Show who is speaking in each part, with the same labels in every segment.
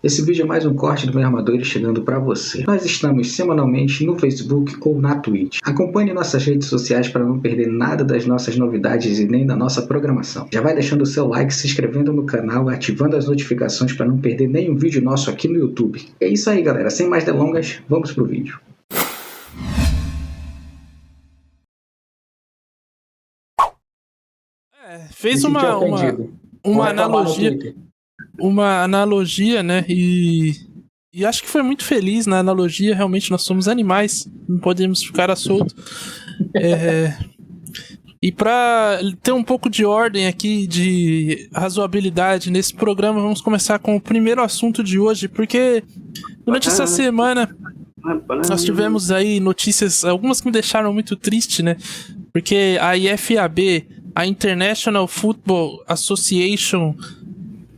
Speaker 1: Esse vídeo é mais um corte do Meio Armadores chegando para você. Nós estamos semanalmente no Facebook ou na Twitch. Acompanhe nossas redes sociais para não perder nada das nossas novidades e nem da nossa programação. Já vai deixando o seu like, se inscrevendo no canal, ativando as notificações para não perder nenhum vídeo nosso aqui no YouTube. É isso aí, galera. Sem mais delongas, vamos pro vídeo.
Speaker 2: Fez uma analogia, né? E acho que foi muito feliz na analogia. Realmente nós somos animais, não podemos ficar à solto. E para ter um pouco de ordem aqui, de razoabilidade nesse programa, vamos começar com o primeiro assunto de hoje, porque durante essa semana nós tivemos aí notícias, algumas que me deixaram muito triste, né? Porque a IFAB, a International Football Association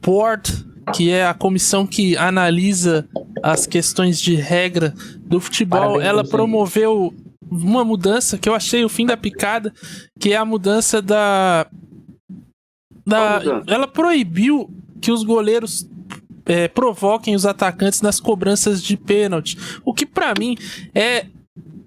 Speaker 2: Board, que é a comissão que analisa as questões de regra do futebol, ela promoveu uma mudança que eu achei o fim da picada, que é a mudança ela proibiu que os goleiros provoquem os atacantes nas cobranças de pênalti, o que pra mim é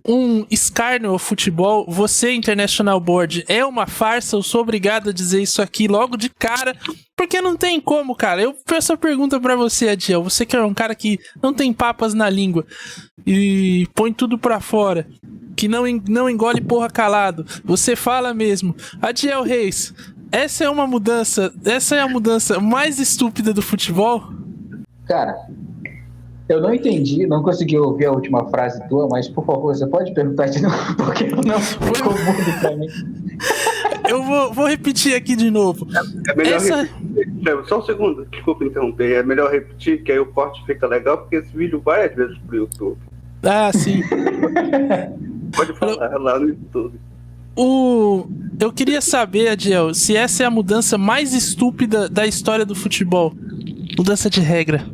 Speaker 2: um escárnio ao futebol. Você, International Board, é uma farsa. Eu sou obrigado a dizer isso aqui logo de cara, porque não tem como, cara. Eu faço a pergunta pra você, Adiel. Você que é um cara que não tem papas na língua e põe tudo pra fora, que não engole porra calado. Você fala mesmo. Adiel Reis, essa é a mudança mais estúpida do futebol?
Speaker 3: Cara, eu não entendi, não consegui ouvir a última frase tua, mas por favor, você pode perguntar de novo, porque não ficou muito pra mim.
Speaker 2: Eu vou repetir aqui de novo.
Speaker 4: É melhor repetir. Só um segundo, desculpa interromper. É melhor repetir, que aí o corte fica legal, porque esse vídeo vai às vezes pro YouTube.
Speaker 2: Ah, sim.
Speaker 4: Pode falar lá no YouTube.
Speaker 2: Eu queria saber, Adiel, se essa é a mudança mais estúpida da história do futebol. Mudança de regra.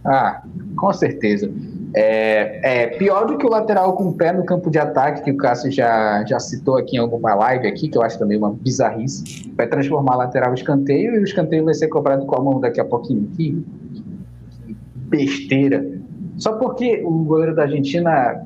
Speaker 3: Ah, com certeza. É pior do que o lateral com o pé no campo de ataque, que o Cássio já citou aqui em alguma live aqui, que eu acho também uma bizarrice. Vai transformar lateral em escanteio e o escanteio vai ser cobrado com a mão daqui a pouquinho. Que besteira. Só porque o goleiro da Argentina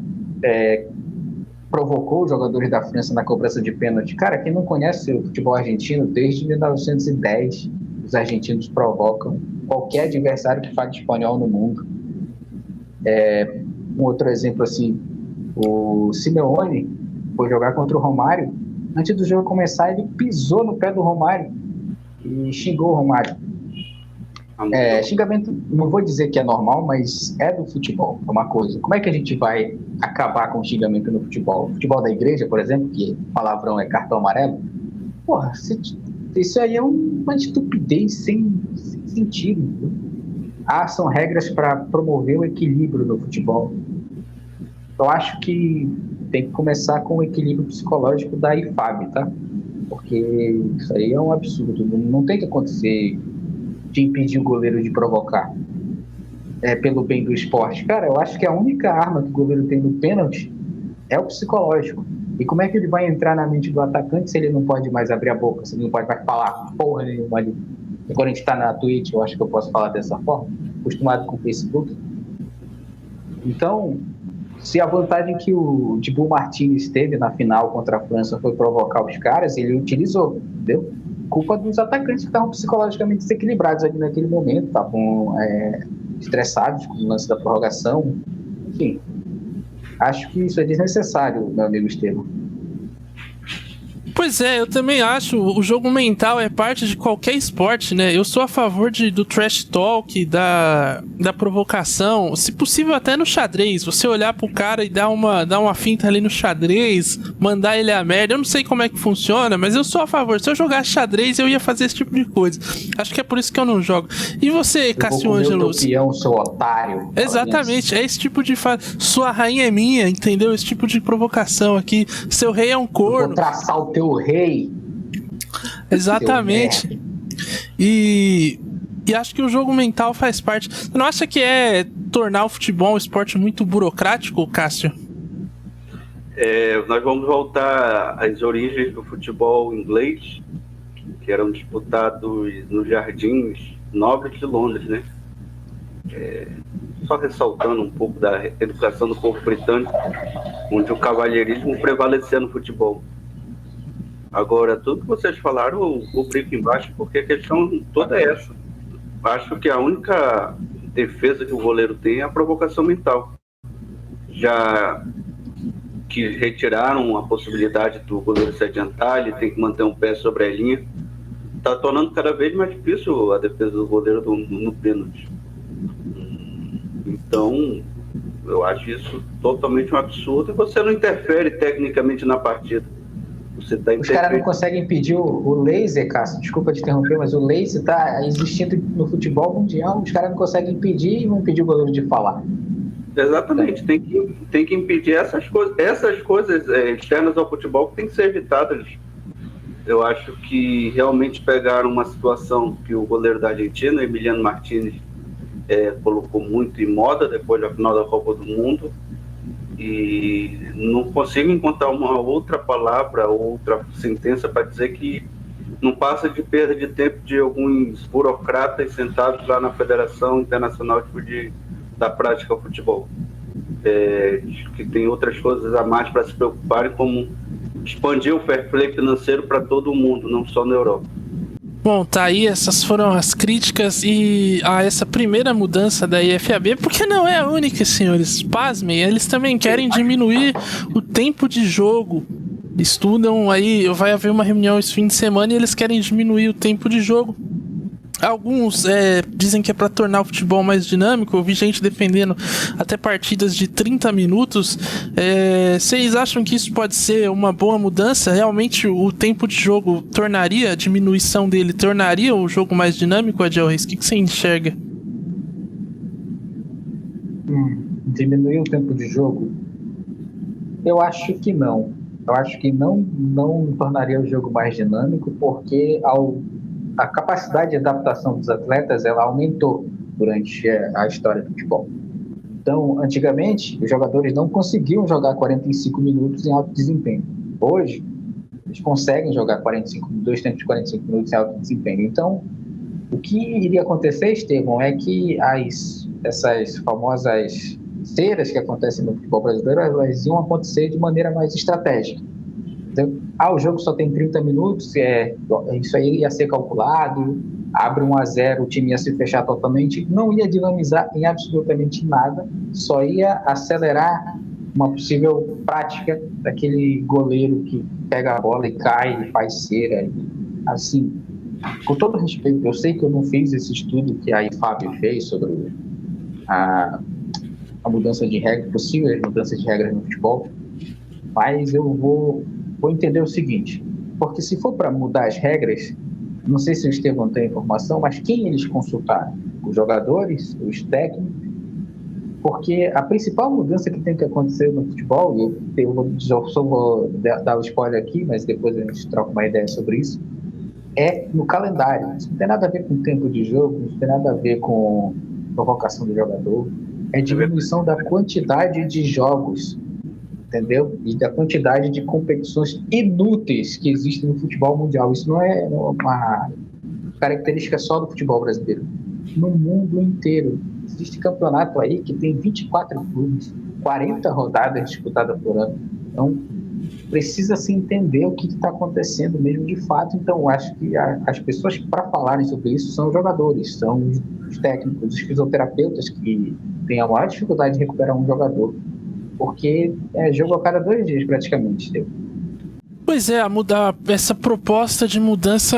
Speaker 3: provocou os jogadores da França na cobrança de pênalti. Cara, quem não conhece o futebol argentino, desde 1910, os argentinos provocam qualquer adversário que fale espanhol no mundo. Um outro exemplo assim, o Simeone foi jogar contra o Romário. Antes do jogo começar, ele pisou no pé do Romário e xingou o Romário. Xingamento, não vou dizer que é normal, mas é do futebol, é uma coisa. Como é que a gente vai acabar com o xingamento no futebol? Futebol da igreja, por exemplo, que palavrão é cartão amarelo? Porra, isso aí é uma estupidez sem sentido. São regras para promover o equilíbrio no futebol. Eu acho que tem que começar com o equilíbrio psicológico da IFAB, tá? Porque isso aí é um absurdo. Não tem que acontecer de impedir o goleiro de provocar. Pelo bem do esporte. Cara, eu acho que a única arma que o goleiro tem no pênalti é o psicológico. E como é que ele vai entrar na mente do atacante se ele não pode mais abrir a boca, se ele não pode mais falar porra nenhuma ali? Quando a gente tá na Twitch, eu acho que eu posso falar dessa forma, acostumado com o Facebook. Então, se a vantagem que o Dibu Martínez teve na final contra a França foi provocar os caras, ele utilizou, entendeu? Culpa dos atacantes que estavam psicologicamente desequilibrados ali naquele momento, estavam estressados com o lance da prorrogação. Enfim, acho que isso é desnecessário, meu amigo Estevam.
Speaker 2: Pois é, eu também acho. O jogo mental é parte de qualquer esporte, né? Eu sou a favor do trash talk, da provocação, se possível até no xadrez. Você olhar pro cara e dar uma finta ali no xadrez, mandar ele a merda. Eu não sei como é que funciona, mas eu sou a favor. Se eu jogasse xadrez, eu ia fazer esse tipo de coisa. Acho que é por isso que eu não jogo. E você, Cássio Ângelo?
Speaker 3: Seu otário.
Speaker 2: Exatamente, é esse tipo de sua rainha é minha, entendeu? Esse tipo de provocação aqui. Seu rei é um corno.
Speaker 3: Vou traçar o teu rei.
Speaker 2: Exatamente. E acho que o jogo mental faz parte. Você não acha que é tornar o futebol um esporte muito burocrático, Cássio?
Speaker 4: Nós vamos voltar às origens do futebol inglês, que eram disputados nos jardins nobres de Londres, né? Só ressaltando um pouco da educação do povo britânico, onde o cavalheirismo prevalecia no futebol. Agora, tudo que vocês falaram, eu brinco embaixo, porque a questão toda é essa. Acho que a única defesa que o goleiro tem é a provocação mental. Já que retiraram a possibilidade do goleiro se adiantar, ele tem que manter um pé sobre a linha, está tornando cada vez mais difícil a defesa do goleiro no pênalti. Então, eu acho isso totalmente um absurdo, e você não interfere tecnicamente na partida.
Speaker 3: Os caras não conseguem impedir o laser, Cássio, desculpa te interromper, mas o laser está existindo no futebol mundial, os caras não conseguem impedir e vão impedir o goleiro de falar.
Speaker 4: Exatamente, tem que impedir essas coisas externas ao futebol que tem que ser evitadas. Eu acho que realmente pegaram uma situação que o goleiro da Argentina, Emiliano Martínez, colocou muito em moda depois da final da Copa do Mundo, e não consigo encontrar uma outra palavra, outra sentença para dizer que não passa de perda de tempo de alguns burocratas sentados lá na Federação Internacional da Prática ao Futebol, que tem outras coisas a mais para se preocuparem, como expandir o fair play financeiro para todo mundo, não só na Europa.
Speaker 2: Bom, tá aí, essas foram as críticas a essa primeira mudança da IFAB, porque não é a única, senhores. Pasmem, eles também querem diminuir o tempo de jogo. Estudam aí, vai haver uma reunião esse fim de semana e eles querem diminuir o tempo de jogo. Alguns dizem que é para tornar o futebol mais dinâmico. Eu vi gente defendendo até partidas de 30 minutos. Vocês acham que isso pode ser uma boa mudança? Realmente o tempo de jogo tornaria, a diminuição dele tornaria o jogo mais dinâmico, Adiel Reis? O que você enxerga?
Speaker 3: Diminuir o tempo de jogo? Eu acho que não. Eu acho que não tornaria o jogo mais dinâmico, porque a capacidade de adaptação dos atletas ela aumentou durante a história do futebol. Então, antigamente, os jogadores não conseguiam jogar 45 minutos em alto desempenho. Hoje, eles conseguem jogar 2 tempos de 45 minutos em alto desempenho. Então, o que iria acontecer, Estevão, é que essas famosas ceiras que acontecem no futebol brasileiro, elas iam acontecer de maneira mais estratégica. Então, o jogo só tem 30 minutos, isso aí ia ser calculado, abre 1-0, o time ia se fechar totalmente, não ia dinamizar em absolutamente nada, só ia acelerar uma possível prática daquele goleiro que pega a bola e cai, e faz cera. Assim, com todo respeito, eu sei que eu não fiz esse estudo que a IFAB fez sobre a mudança de regras, possíveis mudanças de regras no futebol, mas eu vou entender o seguinte, porque se for para mudar as regras, não sei se o Estevão tem informação, mas quem eles consultaram? Os jogadores, os técnicos? Porque a principal mudança que tem que acontecer no futebol, eu só vou dar o spoiler aqui, mas depois a gente troca uma ideia sobre isso, é no calendário. Isso não tem nada a ver com o tempo de jogo, não tem nada a ver com provocação do jogador, é diminuição da quantidade de jogos, entendeu? E da quantidade de competições inúteis que existem no futebol mundial. Isso não é uma característica só do futebol brasileiro. No mundo inteiro. Existe campeonato aí que tem 24 clubes, 40 rodadas disputadas por ano. Então, precisa se entender o que está acontecendo mesmo de fato. Então, eu acho que as pessoas para falarem sobre isso são os jogadores, são os técnicos, os fisioterapeutas que têm a maior dificuldade de recuperar um jogador. Porque é jogo a cada 2 dias praticamente, entendeu?
Speaker 2: Pois é, essa proposta de mudança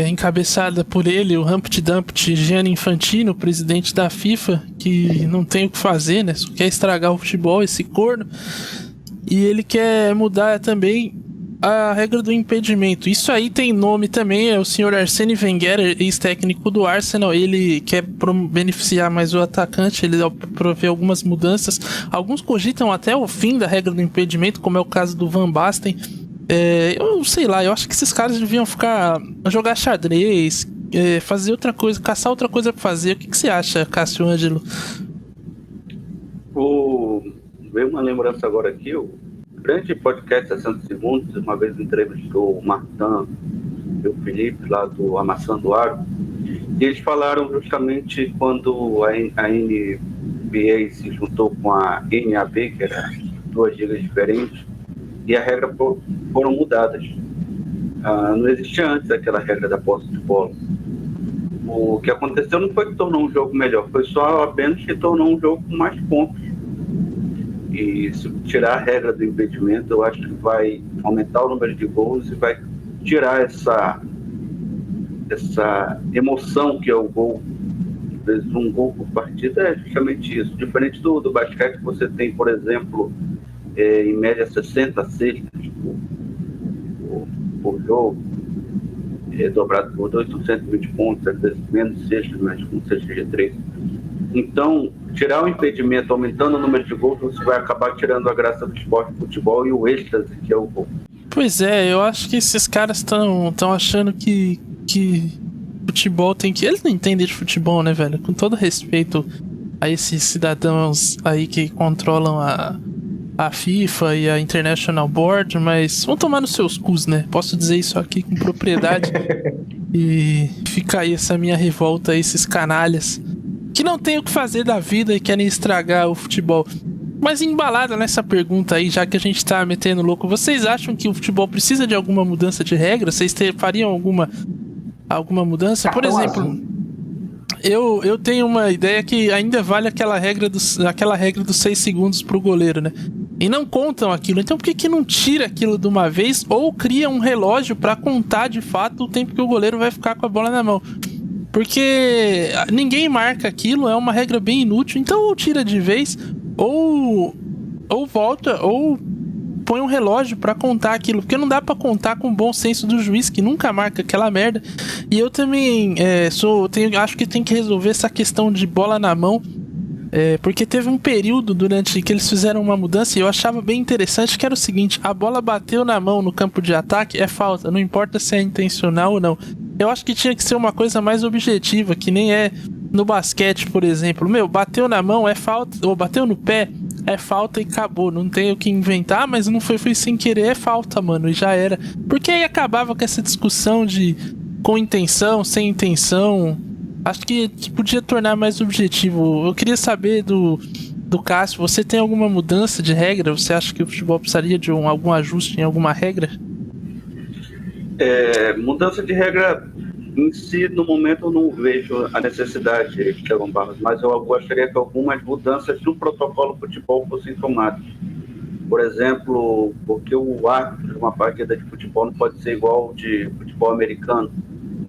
Speaker 2: encabeçada por ele, o Humpty Dumpty Gianni Infantino, presidente da FIFA, que não tem o que fazer, né? Só quer estragar o futebol, esse corno. E ele quer mudar também a regra do impedimento. Isso aí tem nome também, é o senhor Arsene Wenger, ex-técnico do Arsenal. Ele quer beneficiar mais o atacante, ele provê algumas mudanças. Alguns cogitam até o fim da regra do impedimento, como é o caso do Van Basten. Eu sei lá, eu acho que esses caras deviam jogar xadrez, fazer outra coisa, caçar outra coisa pra fazer. O que você acha, Cássio Ângelo?
Speaker 4: Veio uma lembrança agora aqui, o grande podcast 60 Segundos, uma vez entrevistou o Martin e o Felipe lá do Amassando Aro, E eles falaram justamente quando a NBA se juntou com a NAB, que eram duas ligas diferentes, e a regra foram mudadas. Não existia antes aquela regra da posse de bola. O que aconteceu não foi que tornou um jogo melhor, foi só apenas que tornou um jogo com mais pontos. E se tirar a regra do impedimento, eu acho que vai aumentar o número de gols e vai tirar essa emoção que é o gol. Às vezes um gol por partida é justamente isso. Diferente do basquete, que você tem, por exemplo, em média 60 cestas por jogo, dobrado por 2, são 120 pontos, às vezes menos cestas, mas com cestas de 3. Então, tirar o impedimento, aumentando o número de gols, você vai acabar tirando a graça do esporte de futebol e o êxtase que é o gol.
Speaker 2: Pois é, eu acho que esses caras estão achando que futebol tem que... Eles não entendem de futebol, né, velho? Com todo respeito a esses cidadãos aí que controlam a FIFA e a International Board, mas vão tomar nos seus cus, né? Posso dizer isso aqui com propriedade. E fica aí essa minha revolta a esses canalhas que não tem o que fazer da vida e querem estragar o futebol. Mas embalada nessa pergunta aí, já que a gente tá metendo louco, vocês acham que o futebol precisa de alguma mudança de regra? Vocês fariam alguma mudança? Por exemplo, eu tenho uma ideia que ainda vale aquela regra dos 6 segundos pro goleiro, né? E não contam aquilo. Então por que não tira aquilo de uma vez ou cria um relógio pra contar de fato o tempo que o goleiro vai ficar com a bola na mão? Porque ninguém marca aquilo, é uma regra bem inútil. Então ou tira de vez ou volta ou põe um relógio pra contar aquilo, porque não dá pra contar com o bom senso do juiz que nunca marca aquela merda. E eu também acho que tem que resolver essa questão de bola na mão, porque teve um período durante que eles fizeram uma mudança e eu achava bem interessante, que era o seguinte: a bola bateu na mão no campo de ataque, é falta, não importa se é intencional ou não. Eu acho que tinha que ser uma coisa mais objetiva, que nem é no basquete, por exemplo. Bateu na mão, é falta, ou bateu no pé, é falta e acabou. Não tem o que inventar, mas não foi sem querer, é falta, mano, e já era. Porque aí acabava com essa discussão de com intenção, sem intenção. Acho que podia tornar mais objetivo. Eu queria saber do Cássio, você tem alguma mudança de regra? Você acha que o futebol precisaria de algum ajuste em alguma regra?
Speaker 4: Mudança de regra em si, no momento, eu não vejo a necessidade de Thiago Barros, mas eu gostaria que algumas mudanças no protocolo futebol fossem tomadas. Por exemplo, porque o árbitro de uma partida de futebol não pode ser igual ao de futebol americano.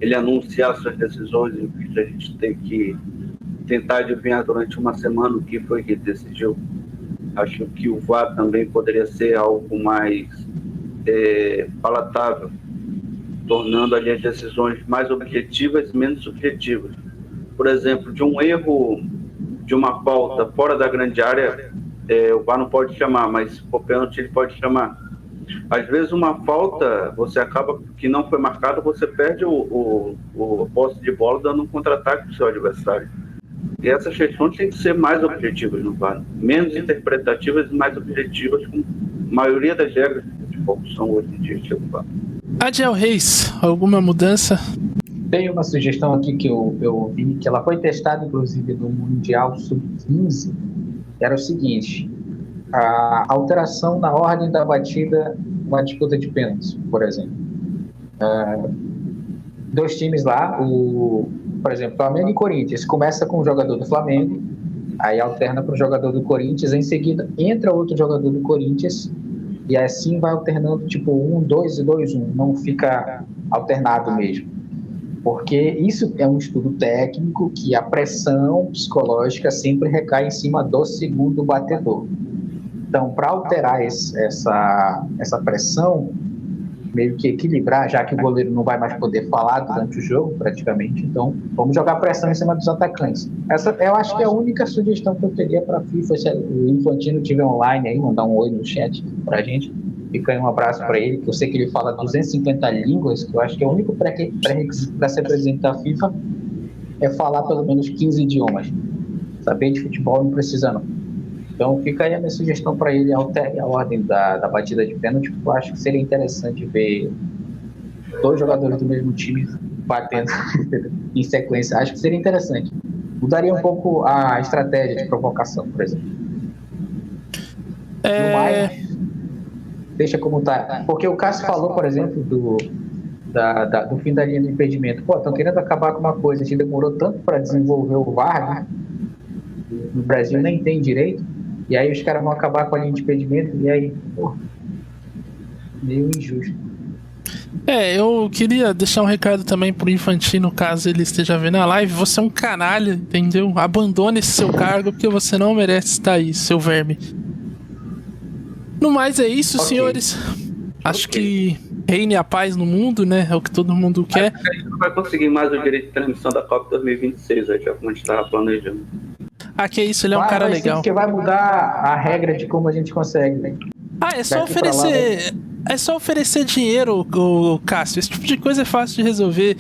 Speaker 4: Ele anunciar suas decisões, em vez de a gente ter que tentar adivinhar durante uma semana o que foi que decidiu. Acho que o VAR também poderia ser algo mais palatável, tornando ali as decisões mais objetivas e menos subjetivas. Por exemplo, de um erro, de uma falta fora da grande área, o VAR não pode chamar, mas se for pênalti ele pode chamar. Às vezes uma falta, você acaba que não foi marcada, você perde o posse de bola dando um contra-ataque para o seu adversário. E essas questões têm que ser mais objetivas no VAR, menos interpretativas e mais objetivas, como a maioria das regras de futebol são hoje em dia no VAR.
Speaker 2: Adiel Reis, alguma mudança?
Speaker 3: Tem uma sugestão aqui que eu vi, que ela foi testada inclusive no Mundial Sub-15, que era o seguinte: a alteração na ordem da batida numa disputa de pênaltis, por exemplo. Dois times lá, por exemplo, Flamengo e Corinthians, começa com o jogador do Flamengo, aí alterna para o jogador do Corinthians, em seguida entra outro jogador do Corinthians, e assim vai alternando, tipo 1-2 e 2-1, não fica alternado mesmo. Porque isso é um estudo técnico que a pressão psicológica sempre recai em cima do segundo batedor. Então, para alterar essa pressão, meio que equilibrar, já que o goleiro não vai mais poder falar durante o jogo, praticamente, então vamos jogar pressão em cima dos atacantes. Essa eu acho que é a única sugestão que eu teria para a FIFA. Se o Infantino estiver online aí, mandar um oi no chat para a gente, fica aí um abraço para ele, que eu sei que ele fala 250 línguas, que eu acho que é o único pré-requisito para ser presidente da FIFA é falar pelo menos 15 idiomas. Saber de futebol não precisa não. Então fica aí a minha sugestão para ele: altere a ordem da batida de pênalti, porque eu acho que seria interessante ver dois jogadores do mesmo time batendo em sequência. Acho que seria interessante. Mudaria um pouco a estratégia de provocação, por exemplo. No mais, deixa como tá. Porque o Cássio falou, por exemplo, do fim da linha de impedimento. Pô, estão querendo acabar com uma coisa. A gente demorou tanto para desenvolver o VAR, né? No Brasil nem tem direito. E aí os caras vão acabar com a linha de impedimento. E aí, pô, meio injusto.
Speaker 2: Eu queria deixar um recado também pro Infantino, caso ele esteja vendo a live. Você é um canalha, entendeu? Abandone esse seu cargo, porque você não merece estar aí, seu verme. No mais é isso, okay, senhores. Acho que reine a paz no mundo, né? É o que todo mundo quer.
Speaker 4: A gente não vai conseguir mais o direito de transmissão da Copa 2026, já como a gente estava planejando.
Speaker 2: Ah, que isso, ele é um cara legal.
Speaker 3: Porque vai mudar a regra de como a gente consegue, né?
Speaker 2: É só oferecer... É só oferecer dinheiro, Cássio. Esse tipo de coisa é fácil de resolver.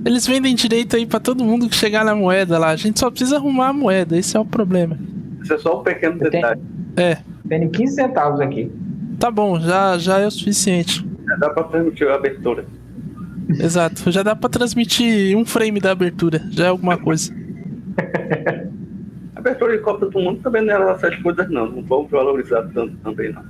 Speaker 2: Eles vendem direito aí pra todo mundo que chegar na moeda lá. A gente só precisa arrumar a moeda, esse é o problema.
Speaker 4: Isso é só um pequeno detalhe.
Speaker 3: Tenho 15 centavos aqui.
Speaker 2: Tá bom, já é o suficiente.
Speaker 4: Já dá pra transmitir a abertura.
Speaker 2: Exato, já dá pra transmitir um frame da abertura. Já é alguma coisa.
Speaker 4: A abertura de Copa do Mundo também não era essas coisas não. Não vamos valorizar tanto também não.